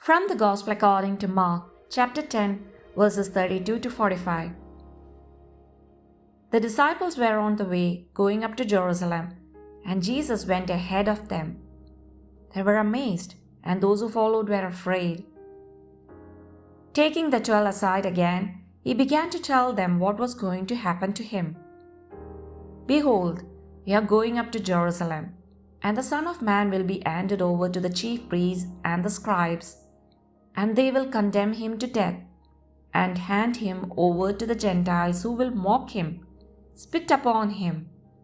From the Gospel according to Mark, chapter 10, verses 32 to 45. The disciples were on the way, going up to Jerusalem, and Jesus went ahead of them. They were amazed, and those who followed were afraid. Taking the 12 aside again, he began to tell them what was going to happen to him. "Behold, we are going up to Jerusalem, and the Son of Man will be handed over to the chief priests and the scribes, and they will condemn him to death, and hand him over to the Gentiles, who will mock him, spit upon him,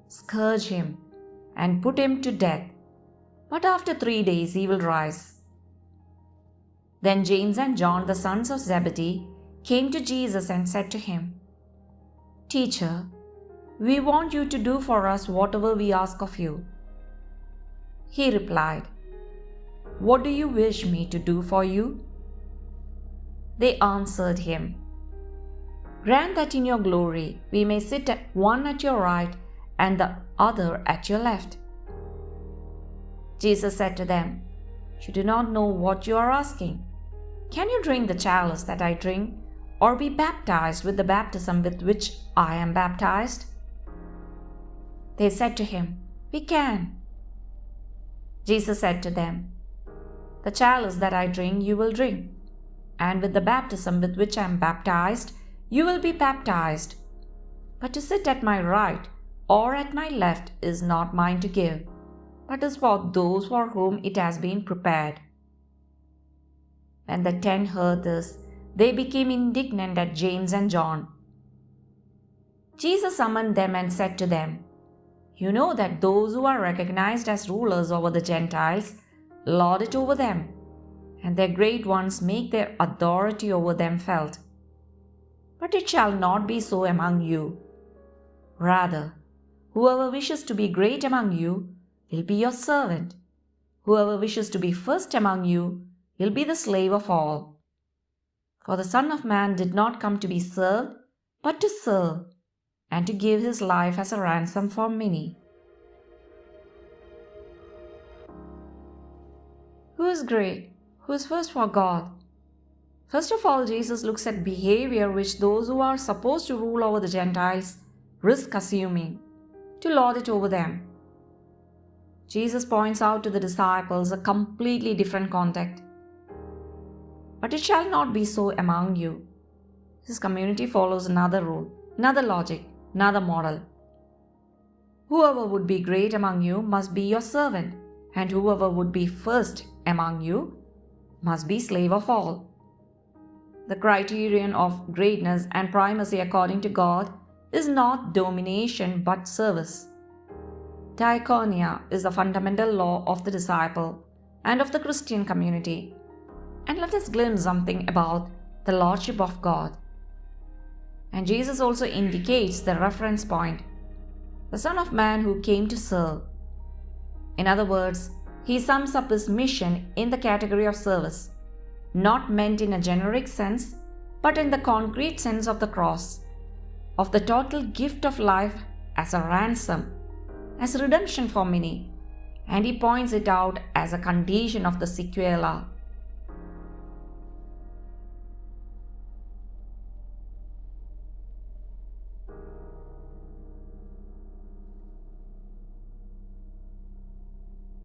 scourge him, and put him to death. But after 3 days he will rise." Then James and John, the sons of Zebedee, came to Jesus and said to him, "Teacher, we want you to do for us whatever we ask of you." He replied, "What do you wish me to do for you?" They answered him, "Grant that in your glory we may sit one at your right and the other at your left." Jesus said to them, "You do not know what you are asking. Can you drink the chalice that I drink, or be baptized with the baptism with which I am baptized?" They said to him, "We can." Jesus said to them, "The chalice that I drink you will drink, and with the baptism with which I am baptized you will be baptized. But to sit at my right or at my left is not mine to give, but is for those for whom it has been prepared." When the 10 heard this, they became indignant at James and John. Jesus summoned them and said to them, "You know that those who are recognized as rulers over the Gentiles lord it over them, and their great ones make their authority over them felt. But it shall not be so among you. Rather, whoever wishes to be great among you will be your servant. Whoever wishes to be first among you will be the slave of all. For the Son of Man did not come to be served, but to serve, and to give his life as a ransom for many." Who is great? Who is first for God? First of all, Jesus looks at behavior which those who are supposed to rule over the Gentiles risk assuming, to lord it over them. Jesus points out to the disciples a completely different context. "But it shall not be so among you." This community follows another rule, another logic, another model. Whoever would be great among you must be your servant, and whoever would be first among you must be slave of all. The criterion of greatness and primacy according to God is not domination but service. Diaconia is the fundamental law of the disciple and of the Christian community. And let us glimpse something about the Lordship of God. And Jesus also indicates the reference point, the Son of Man who came to serve. In other words, he sums up his mission in the category of service, not meant in a generic sense, but in the concrete sense of the cross, of the total gift of life as a ransom, as redemption for many, and he points it out as a condition of the sequela,